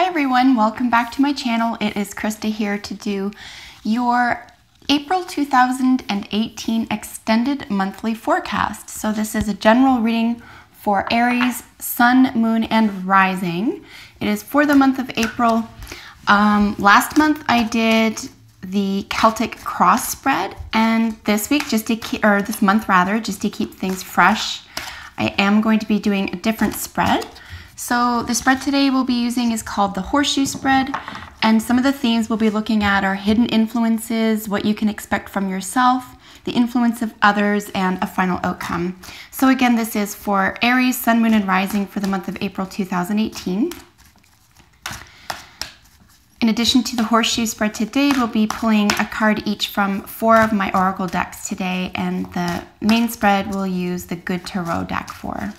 Hi everyone, welcome back to my channel. It is Krista here to do your April 2018 extended monthly forecast. So this is a general reading for Aries, Sun, Moon, and Rising. It is for the month of April. Last month I did the Celtic cross spread, and this week, this month rather, just to keep things fresh, I am going to be doing a different spread. So the spread today we'll be using is called the horseshoe spread, and some of the themes we'll be looking at are hidden influences, what you can expect from yourself, the influence of others, and a final outcome. So again, this is for Aries, Sun, Moon, and Rising for the month of April 2018. In addition to the horseshoe spread today, we'll be pulling a card each from 4 of my oracle decks today, and the main spread we'll use the Good Tarot deck for.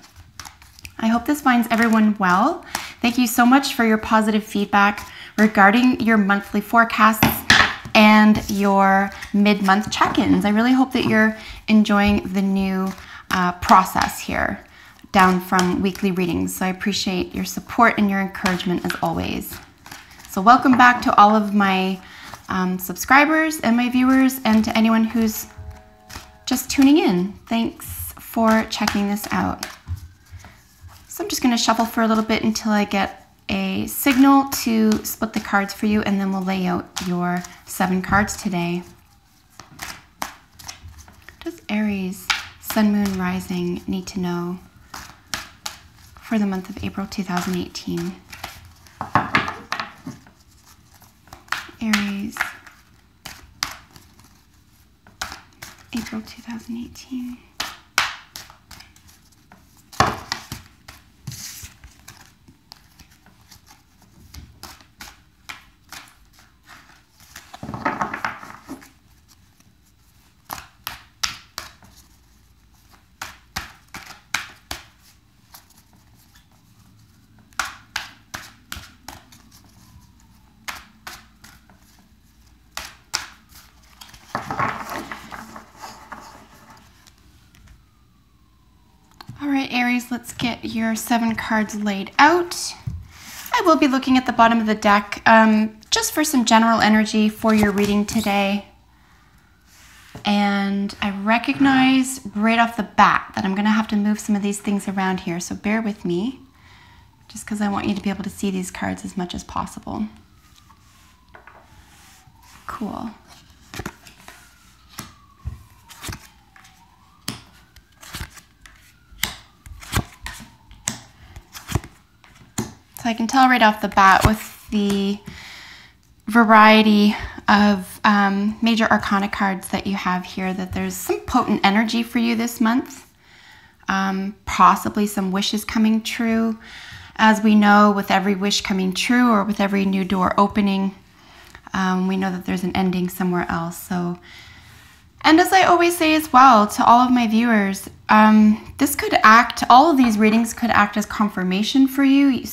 I hope this finds everyone well. Thank you so much for your positive feedback regarding your monthly forecasts and your mid-month check-ins. I really hope that you're enjoying the new process here, down from weekly readings. So I appreciate your support and your encouragement as always. So welcome back to all of my subscribers and my viewers, and to anyone who's just tuning in. Thanks for checking this out. So I'm just going to shuffle for a little bit until I get a signal to split the cards for you, and then we'll lay out your 7 cards today. What does Aries, Sun, Moon, Rising need to know for the month of April 2018? Aries, April 2018. All right, Aries, let's get your 7 cards laid out. I will be looking at the bottom of the deck just for some general energy for your reading today. And I recognize right off the bat that I'm going to have to move some of these things around here, so bear with me, just because I want you to be able to see these cards as much as possible. Cool. So I can tell right off the bat with the variety of major arcana cards that you have here that there's some potent energy for you this month. Possibly some wishes coming true. As we know, with every wish coming true or with every new door opening, we know that there's an ending somewhere else. So, and as I always say as well to all of my viewers, all of these readings could act as confirmation for you.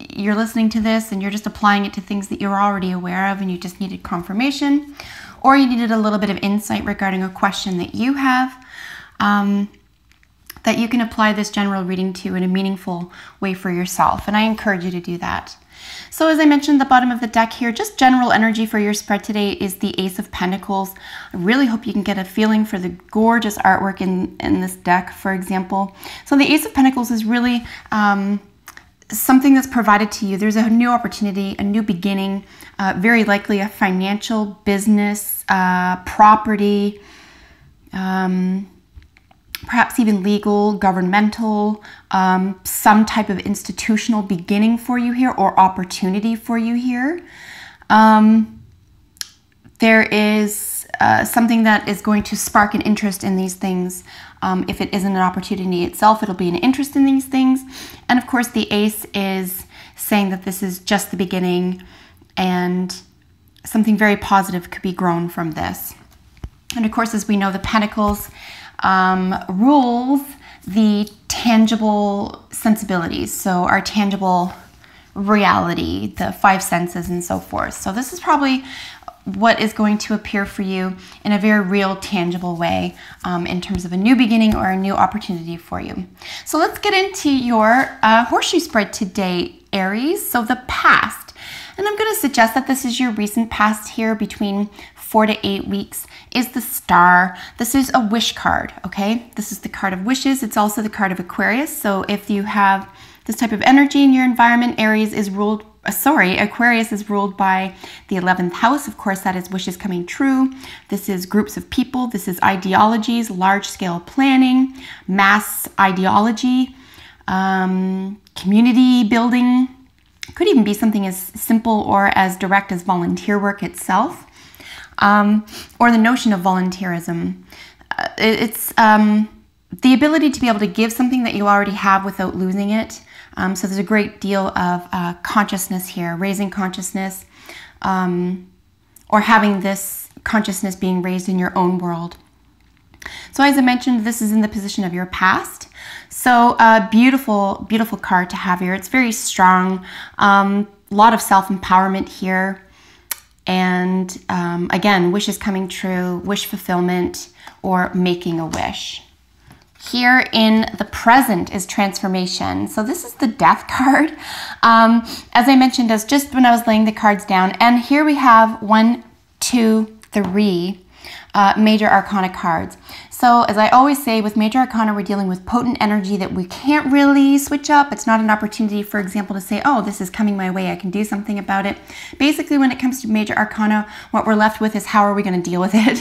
You're listening to this and you're just applying it to things that you're already aware of and you just needed confirmation, or you needed a little bit of insight regarding a question that you have, that you can apply this general reading to in a meaningful way for yourself. And I encourage you to do that. So as I mentioned, the bottom of the deck here, just general energy for your spread today is the Ace of Pentacles. I really hope you can get a feeling for the gorgeous artwork in this deck, for example. So the Ace of Pentacles is really something that's provided to you. There's a new opportunity, a new beginning, very likely a financial, business, property, perhaps even legal, governmental, some type of institutional beginning for you here or opportunity for you here. There is something that is going to spark an interest in these things. If it isn't an opportunity itself, it'll be an interest in these things. And of course, the Ace is saying that this is just the beginning and something very positive could be grown from this. And of course, as we know, the Pentacles rules the tangible sensibilities, so our tangible reality, the 5 senses and so forth. So this is probably what is going to appear for you in a very real, tangible way in terms of a new beginning or a new opportunity for you. So let's get into your horseshoe spread today, Aries, so the past. And I'm going to suggest that this is your recent past here between 4 to 8 weeks is the Star. This is a wish card, okay? This is the card of wishes. It's also the card of Aquarius. So if you have this type of energy in your environment, Aquarius is ruled by the 11th house. Of course, that is wishes coming true. This is groups of people. This is ideologies, large-scale planning, mass ideology, community building. Could even be something as simple or as direct as volunteer work itself, or the notion of volunteerism. It's the ability to be able to give something that you already have without losing it. So there's a great deal of consciousness here, raising consciousness, or having this consciousness being raised in your own world. So as I mentioned, this is in the position of your past. So a beautiful, beautiful card to have here. It's very strong, a lot of self-empowerment here. And again, wishes coming true, wish fulfillment, or making a wish. Here in the present is transformation. So this is the Death card. As I mentioned, as just when I was laying the cards down. And here we have 1, 2, 3 major arcana cards. So as I always say, with major arcana, we're dealing with potent energy that we can't really switch up. It's not an opportunity, for example, to say, oh, this is coming my way, I can do something about it. Basically, when it comes to major arcana, what we're left with is how are we going to deal with it?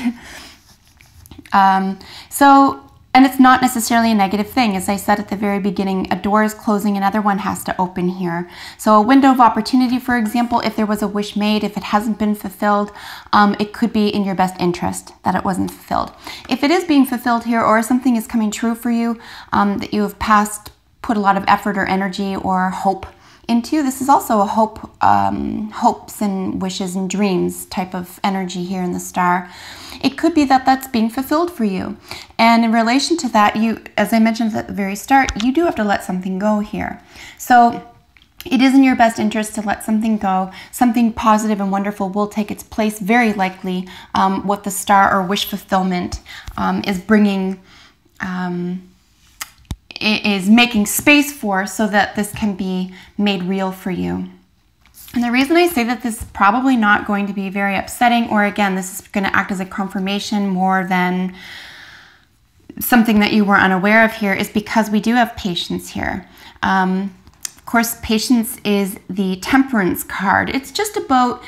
And it's not necessarily a negative thing. As I said at the very beginning, a door is closing, another one has to open here. So a window of opportunity, for example, if there was a wish made, if it hasn't been fulfilled, it could be in your best interest that it wasn't fulfilled. If it is being fulfilled here, or something is coming true for you, that you have put a lot of effort or energy or hope into, this is also a hopes and wishes and dreams type of energy here in the Star. It could be that that's being fulfilled for you. And in relation to that, you, as I mentioned at the very start, you do have to let something go here. So it is in your best interest to let something go. Something positive and wonderful will take its place, very likely. What the Star or wish fulfillment is bringing, is making space for, so that this can be made real for you. And the reason I say that this is probably not going to be very upsetting, or again, this is going to act as a confirmation more than something that you were unaware of here, is because we do have patience here. Of course, patience is the Temperance card. It's just about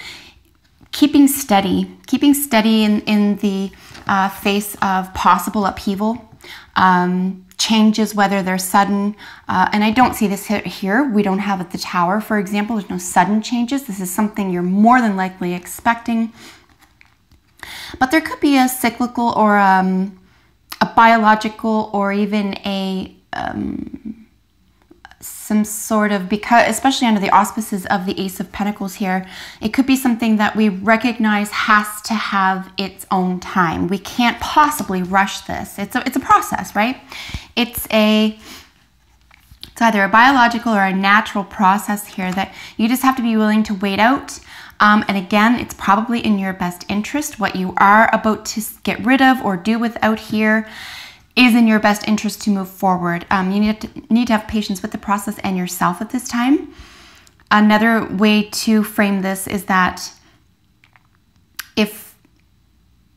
keeping steady in the face of possible upheaval. Changes, whether they're sudden, and I don't see this here. We don't have at the Tower, for example. There's no sudden changes. This is something you're more than likely expecting. But there could be a cyclical or a biological, or even a some sort of, because especially under the auspices of the Ace of Pentacles here, it could be something that we recognize has to have its own time. We can't possibly rush this. It's a process, right? It's either a biological or a natural process here that you just have to be willing to wait out. And again, it's probably in your best interest. What you are about to get rid of or do without here is in your best interest to move forward. You need to have patience with the process and yourself at this time. Another way to frame this is that if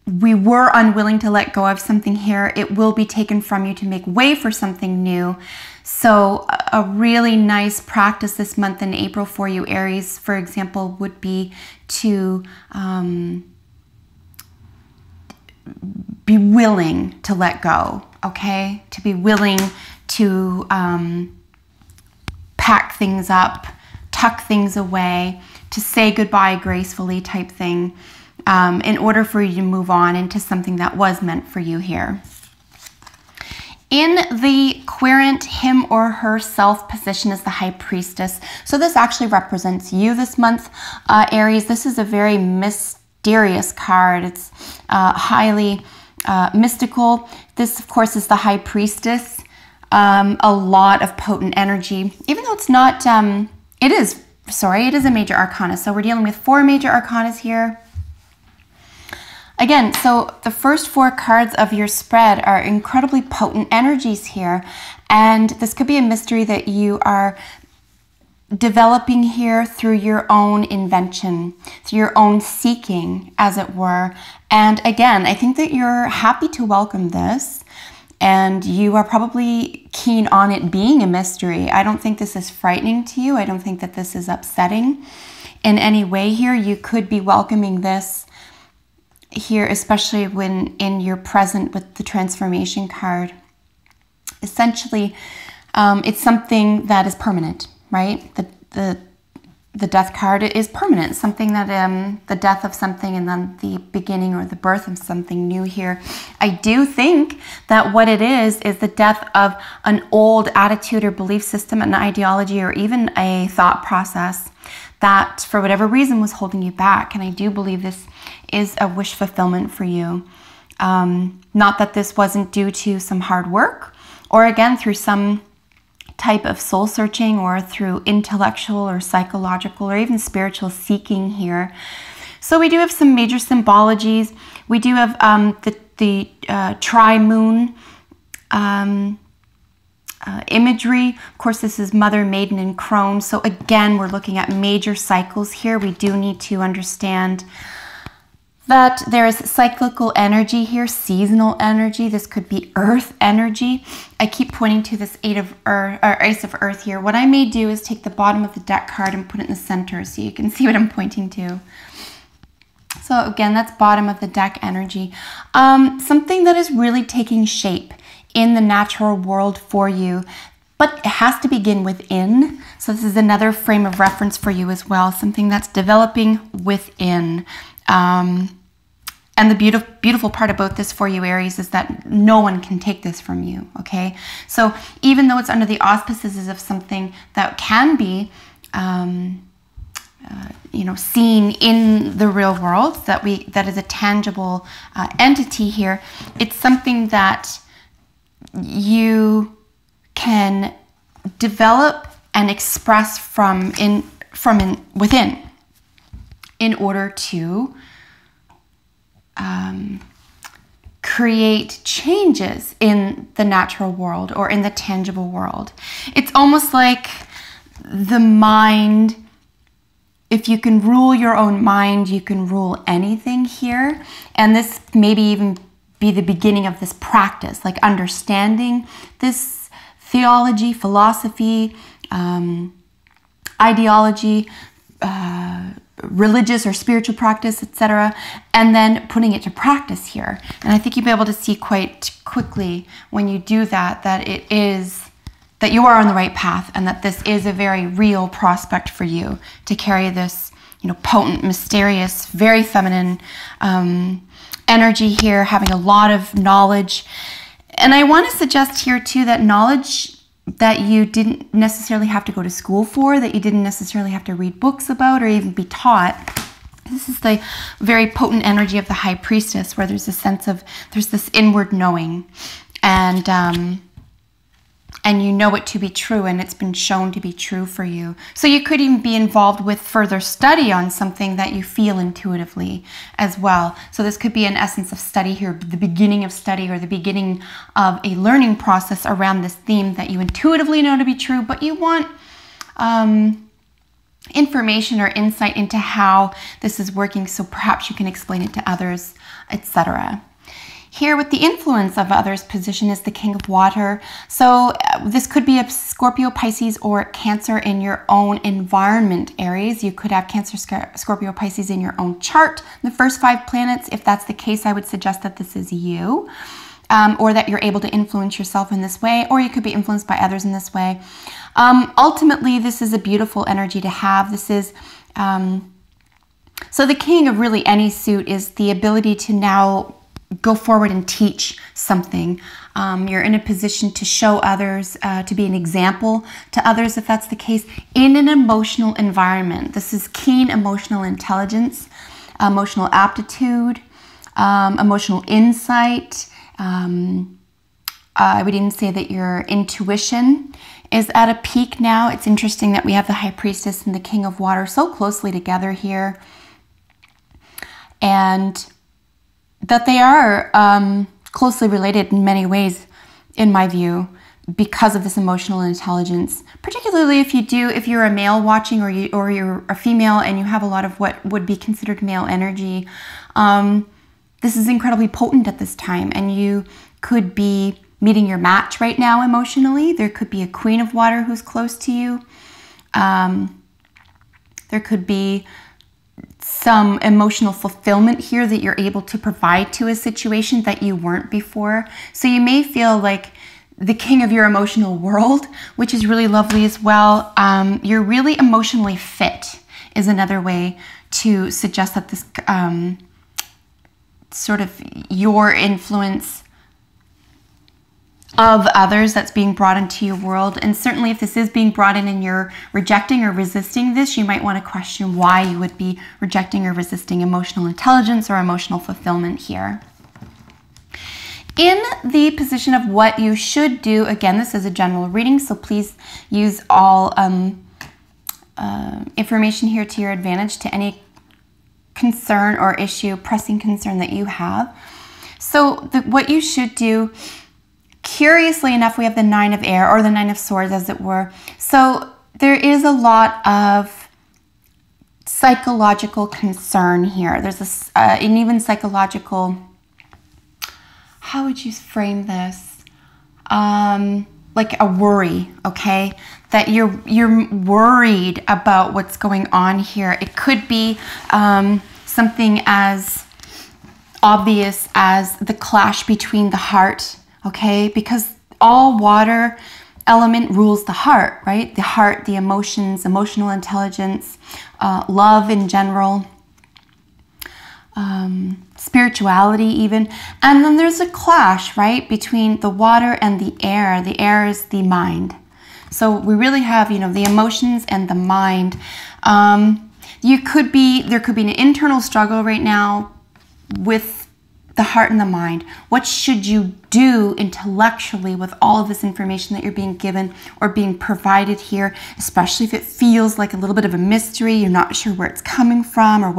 we were unwilling to let go of something here, it will be taken from you to make way for something new. So a really nice practice this month in April for you, Aries, for example, would be to be willing to let go, okay? To be willing to pack things up, tuck things away, to say goodbye gracefully type thing, in order for you to move on into something that was meant for you here. In the querent him or herself position is the High Priestess. So this actually represents you this month, Aries. This is a very mysterious card. It's highly mystical. This, of course, is the High Priestess. A lot of potent energy, even though it's not, it is a major arcana. So we're dealing with 4 major arcanas here. Again, so the first 4 cards of your spread are incredibly potent energies here. And this could be a mystery that you are developing here through your own invention, through your own seeking, as it were. And again, I think that you're happy to welcome this, and you are probably keen on it being a mystery. I don't think this is frightening to you. I don't think that this is upsetting in any way here. You could be welcoming this here, especially when you're present with the transformation card. Essentially, it's something that is permanent, right? The death card is permanent, something that the death of something and then the beginning or the birth of something new here. I do think that what it is the death of an old attitude or belief system, an ideology, or even a thought process that for whatever reason was holding you back. And I do believe this is a wish fulfillment for you. Not that this wasn't due to some hard work, or again through some type of soul searching, or through intellectual or psychological or even spiritual seeking here. So we do have some major symbologies. We do have the tri-moon imagery. Of course, this is Mother, Maiden, and Crone. So again, we're looking at major cycles here. We do need to understand that there is cyclical energy here, seasonal energy. This could be earth energy. I keep pointing to this Ace of Earth here. What I may do is take the bottom of the deck card and put it in the center so you can see what I'm pointing to. So again, that's bottom of the deck energy. Something that is really taking shape in the natural world for you, but it has to begin within. So this is another frame of reference for you as well, something that's developing within. And the beautiful part about this for you, Aries, is that no one can take this from you, okay? So even though it's under the auspices of something that can be, you know, seen in the real world, that is a tangible entity here, it's something that you can develop and express from within in order to create changes in the natural world or in the tangible world. It's almost like the mind, if you can rule your own mind, you can rule anything here. And this maybe even be the beginning of this practice, like understanding this theology, philosophy, ideology, religious or spiritual practice, etc., and then putting it to practice here. And I think you'll be able to see quite quickly when you do that, that you are on the right path, and that this is a very real prospect for you to carry this, you know, potent, mysterious, very feminine energy here, having a lot of knowledge. And I want to suggest here too that knowledge that you didn't necessarily have to go to school for, that you didn't necessarily have to read books about or even be taught. This is the very potent energy of the High Priestess, where there's a sense of, there's this inward knowing, and you know it to be true, and it's been shown to be true for you. So you could even be involved with further study on something that you feel intuitively as well. So this could be an essence of study here, the beginning of study, or the beginning of a learning process around this theme that you intuitively know to be true, but you want information or insight into how this is working, so perhaps you can explain it to others, etc. Here with the influence of others position is the King of Water. So this could be a Scorpio, Pisces, or Cancer in your own environment, Aries. You could have Cancer, Scorpio, Pisces in your own chart, the first 5 planets. If that's the case, I would suggest that this is you, or that you're able to influence yourself in this way, or you could be influenced by others in this way. Ultimately, this is a beautiful energy to have. This is, so the king of really any suit is the ability to now go forward and teach something. You're in a position to show others, to be an example to others, if that's the case, in an emotional environment. This is keen emotional intelligence, emotional aptitude, emotional insight. I would even say that your intuition is at a peak now. It's interesting that we have the High Priestess and the King of Water so closely together here, and that they are closely related in many ways, in my view, because of this emotional intelligence, particularly if you're a male watching, or you're a female and you have a lot of what would be considered male energy. This is incredibly potent at this time, and you could be meeting your match right now emotionally. There could be a queen of water who's close to you. There could be some emotional fulfillment here that you're able to provide to a situation that you weren't before. So you may feel like the king of your emotional world, which is really lovely as well. You're really emotionally fit is another way to suggest that this sort of your influence of others that's being brought into your world. And certainly if this is being brought in and you're rejecting or resisting this, you might want to question why you would be rejecting or resisting emotional intelligence or emotional fulfillment here. In the position of what you should do, again, this is a general reading, so please use all information here to your advantage to any concern or issue, pressing concern that you have. So what you should do, curiously enough, we have the Nine of Air, or the Nine of Swords as it were. So there is a lot of psychological concern here. There's an even psychological, how would you frame this? Like a worry, okay? That you're worried about what's going on here. It could be something as obvious as the clash between the heart, okay? Because all water element rules the heart, right? The heart, the emotions, emotional intelligence, love in general, spirituality even. And then there's a clash, right, between the water and the air. The air is the mind. So we really have, you know, the emotions and the mind. There could be an internal struggle right now with the heart and the mind. What should you do intellectually with all of this information that you're being given or being provided here, especially if it feels like a little bit of a mystery, you're not sure where it's coming from or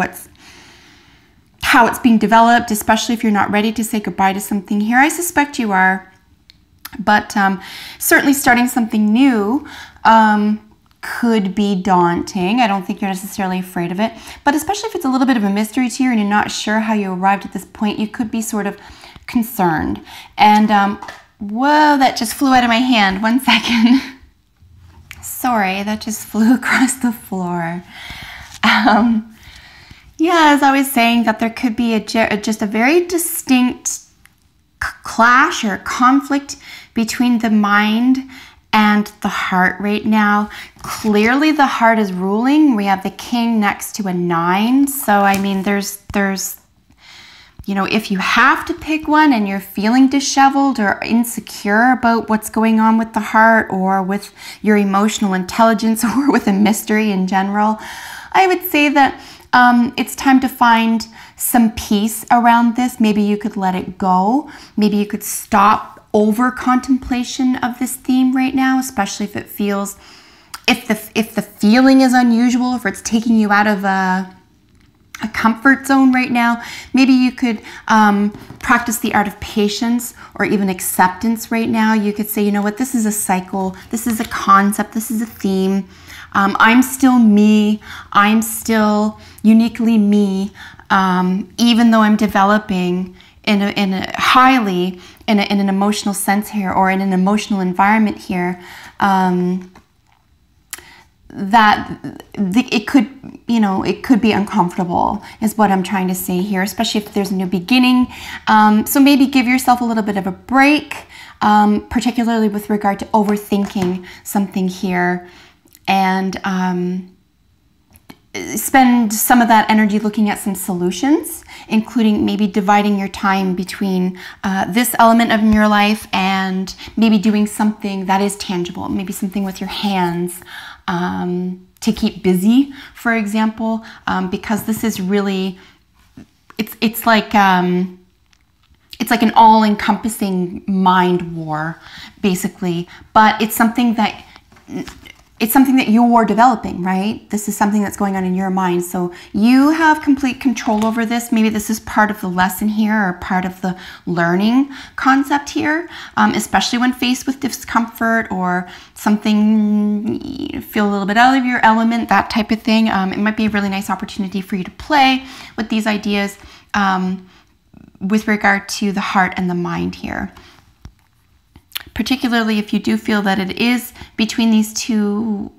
how it's being developed, especially if you're not ready to say goodbye to something here. I suspect you are, but certainly starting something new could be daunting. I don't think you're necessarily afraid of it, but especially if it's a little bit of a mystery to you and you're not sure how you arrived at this point, you could be sort of concerned. And whoa, that just flew out of my hand. 1 second. Sorry, that just flew across the floor. Yeah, as I was saying, that there could be just a very distinct clash or conflict between the mind and the heart right now. Clearly the heart is ruling. We have the king next to a 9. So I mean, there's you know, if you have to pick one and you're feeling disheveled or insecure about what's going on with the heart or with your emotional intelligence or with a mystery in general, I would say that it's time to find some peace around this. Maybe you could let it go. Maybe you could stop over contemplation of this theme right now, especially if it feels, if the feeling is unusual, if it's taking you out of a comfort zone right now. Maybe you could practice the art of patience or even acceptance right now. You could say, you know what, this is a cycle, this is a concept, this is a theme. I'm still me, I'm still uniquely me, even though I'm developing in an emotional sense here, or in an emotional environment here, it could be uncomfortable, is what I'm trying to say here, especially if there's a new beginning. So maybe give yourself a little bit of a break, particularly with regard to overthinking something here, and spend some of that energy looking at some solutions, including maybe dividing your time between this element of your life and maybe doing something that is tangible, maybe something with your hands to keep busy, for example, because this is really, it's like an all-encompassing mind war, basically, but it's something that it's something that you're developing, right? This is something that's going on in your mind. So you have complete control over this. Maybe this is part of the lesson here or part of the learning concept here, especially when faced with discomfort or something, you feel a little bit out of your element, that type of thing. It might be a really nice opportunity for you to play with these ideas with regard to the heart and the mind here. Particularly if you do feel that it is between these two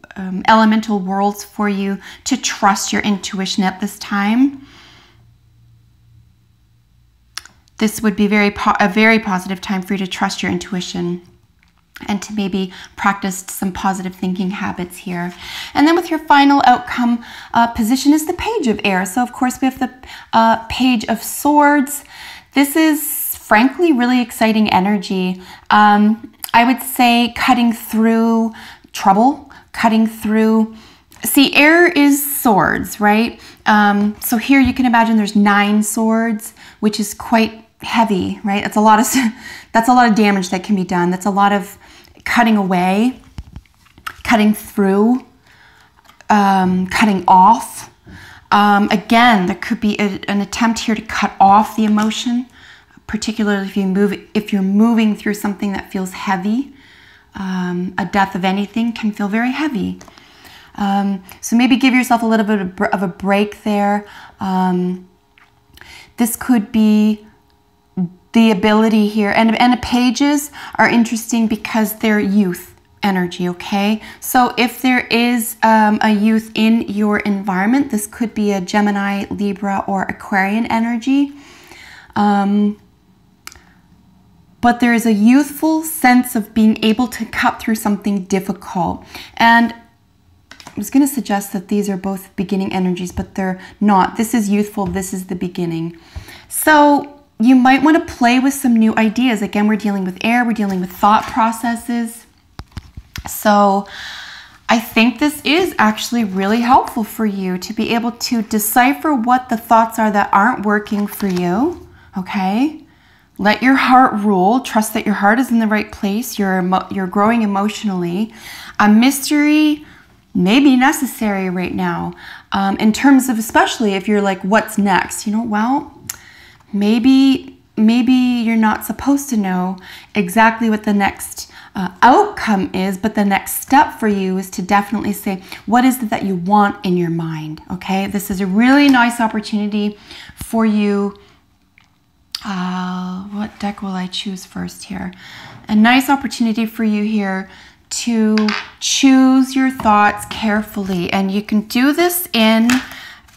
elemental worlds for you to trust your intuition at this time. This would be a very positive time for you to trust your intuition and to maybe practice some positive thinking habits here. And then with your final outcome position is the Page of Air. So of course we have the Page of Swords. This is frankly really exciting energy. I would say cutting through trouble, cutting through, see, air is swords, right? So here you can imagine there's 9 swords, which is quite heavy, right? That's a lot of damage that can be done. That's a lot of cutting away, cutting through, cutting off. Again, there could be an attempt here to cut off the emotion, particularly if you're moving through something that feels heavy. A death of anything can feel very heavy. So maybe give yourself a little bit of a break there. This could be the ability here, and the pages are interesting because they're youth energy, okay? So if there is a youth in your environment, this could be a Gemini, Libra, or Aquarian energy. But there is a youthful sense of being able to cut through something difficult. And I was going to suggest that these are both beginning energies, but they're not. This is youthful, this is the beginning. So you might want to play with some new ideas. Again, we're dealing with air, we're dealing with thought processes. So I think this is actually really helpful for you to be able to decipher what the thoughts are that aren't working for you, okay? Let your heart rule. Trust that your heart is in the right place. You're growing emotionally. A mystery may be necessary right now in terms of, especially if you're like, what's next? You know, well, maybe you're not supposed to know exactly what the next outcome is, but the next step for you is to definitely say, what is it that you want in your mind? Okay, this is a really nice opportunity for you. What deck will I choose first here? A nice opportunity for you here to choose your thoughts carefully. And you can do this in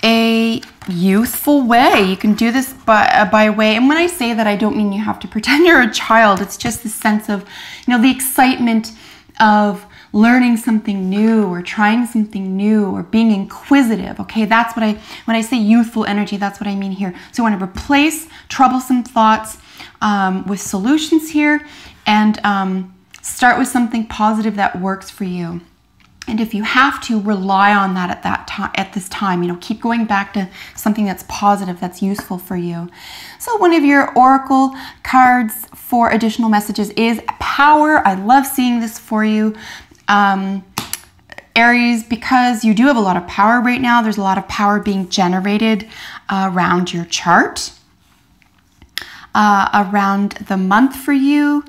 a youthful way. You can do this by way, and when I say that, I don't mean you have to pretend you're a child. It's just the sense of, you know, the excitement of learning something new or trying something new or being inquisitive. Okay, that's what when I say youthful energy, that's what I mean here. So I want to replace troublesome thoughts with solutions here, and start with something positive that works for you. And if you have to, rely on that at this time, you know, keep going back to something that's positive, that's useful for you. So one of your oracle cards for additional messages is power. I love seeing this for you, Aries, because you do have a lot of power right now. There's a lot of power being generated around your chart, around the month for you.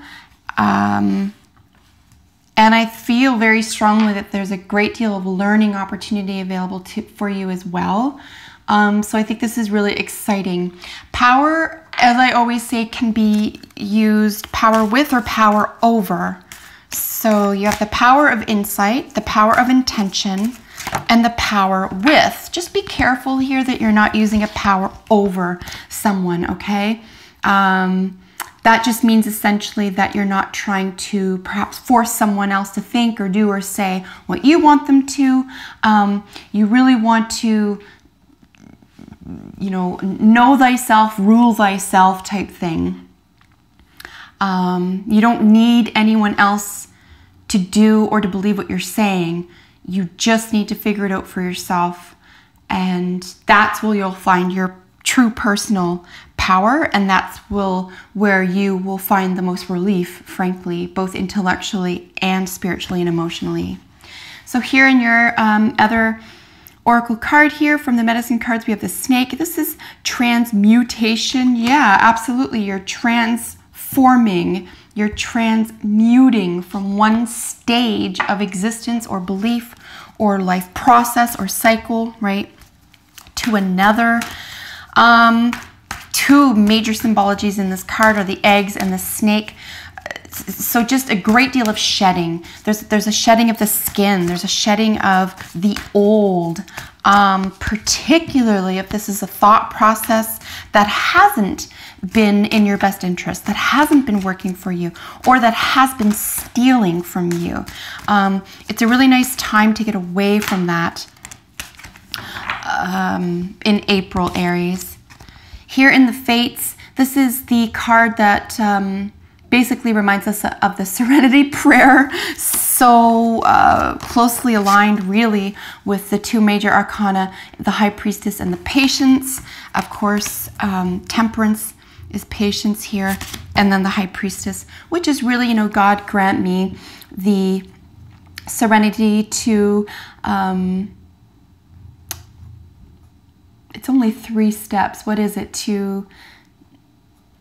And I feel very strongly that there's a great deal of learning opportunity available for you as well. So I think this is really exciting. Power, as I always say, can be used power with or power over. So you have the power of insight, the power of intention, and the power with. Just be careful here that you're not using a power over someone, okay? That just means essentially that you're not trying to perhaps force someone else to think or do or say what you want them to. You really want to, you know thyself, rule thyself type thing. You don't need anyone else to do or to believe what you're saying. You just need to figure it out for yourself. And that's where you'll find your true personal power, and that's where you will find the most relief, frankly, both intellectually and spiritually and emotionally. So here in your other oracle card here from the medicine cards, we have the snake. This is transmutation. Yeah, absolutely. You're transforming, you're transmuting from one stage of existence or belief or life process or cycle, right, to another. Two major symbologies in this card are the eggs and the snake. So just a great deal of shedding. There's a shedding of the skin. There's a shedding of the old, particularly if this is a thought process that hasn't been in your best interest, that hasn't been working for you, or that has been stealing from you. It's a really nice time to get away from that in April, Aries. Here in the Fates, this is the card that basically reminds us of the Serenity Prayer, so closely aligned really with the two major arcana, the High Priestess and the Patience. Of course, Temperance is patience here, and then the High Priestess, which is really, you know, God grant me the serenity to, it's only 3 steps. What is it? To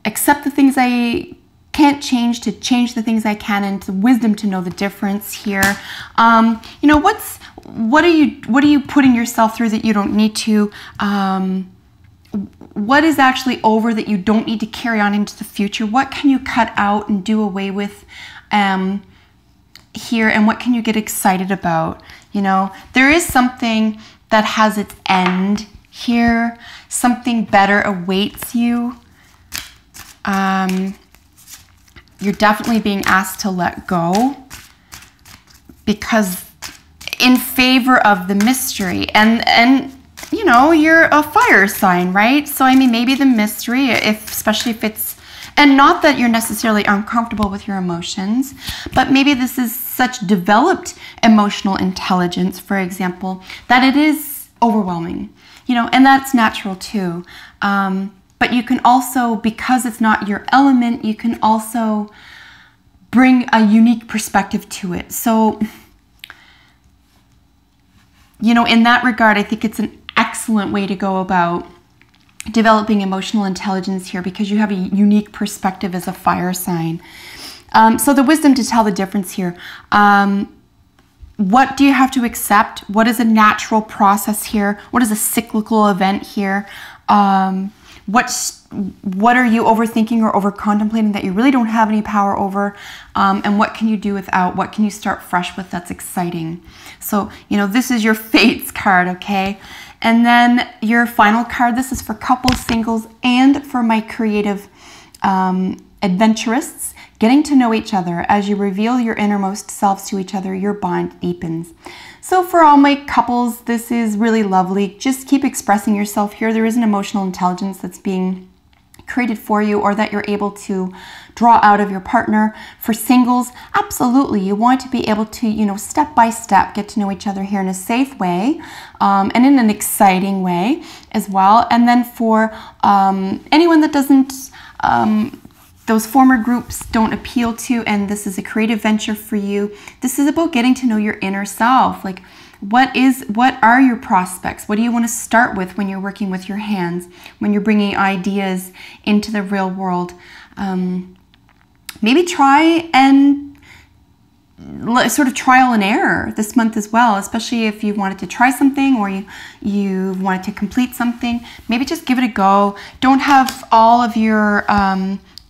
accept the things I can't change, to change the things I can, and to wisdom to know the difference here. You know, what are you putting yourself through that you don't need to? What is actually over that you don't need to carry on into the future? What can you cut out and do away with here, and what can you get excited about? You know, there is something that has its end here. Something better awaits you. You're definitely being asked to let go because in favor of the mystery, and you know, you're a fire sign, right? So I mean, maybe the mystery, especially if it's, and not that you're necessarily uncomfortable with your emotions, but maybe this is such developed emotional intelligence, for example, that it is overwhelming, you know, and that's natural too. But you can also, because it's not your element, you can also bring a unique perspective to it. So, you know, in that regard, I think it's an excellent way to go about developing emotional intelligence here, because you have a unique perspective as a fire sign. So the wisdom to tell the difference here. What do you have to accept? What is a natural process here? What is a cyclical event here? What are you overthinking or over contemplating that you really don't have any power over? And what can you do without? What can you start fresh with that's exciting? So, you know, this is your Fates card, okay? And then your final card, this is for couples, singles, and for my creative adventurists. Getting to know each other. As you reveal your innermost selves to each other, your bond deepens. So for all my couples, this is really lovely. Just keep expressing yourself here. There is an emotional intelligence that's being created for you, or that you're able to draw out of your partner. For singles, absolutely, you want to be able to, you know, step by step get to know each other here in a safe way, and in an exciting way as well. And then for anyone that doesn't, those former groups don't appeal to, and this is a creative venture for you, this is about getting to know your inner self. Like, what are your prospects? What do you want to start with when you're working with your hands, when you're bringing ideas into the real world? Maybe try and sort of trial and error this month as well, especially if you wanted to try something or you wanted to complete something. Maybe just give it a go. Don't have all of your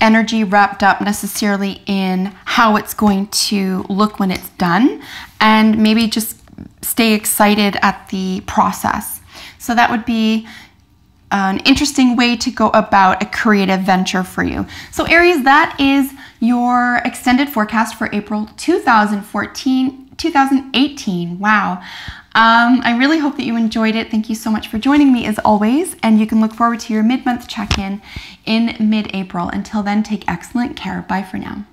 energy wrapped up necessarily in how it's going to look when it's done, and maybe just stay excited at the process. So that would be an interesting way to go about a creative venture for you. So Aries, that is your extended forecast for April 2018. Wow. I really hope that you enjoyed it. Thank you so much for joining me as always, and you can look forward to your mid-month check-in in mid-April. Until then, take excellent care. Bye for now.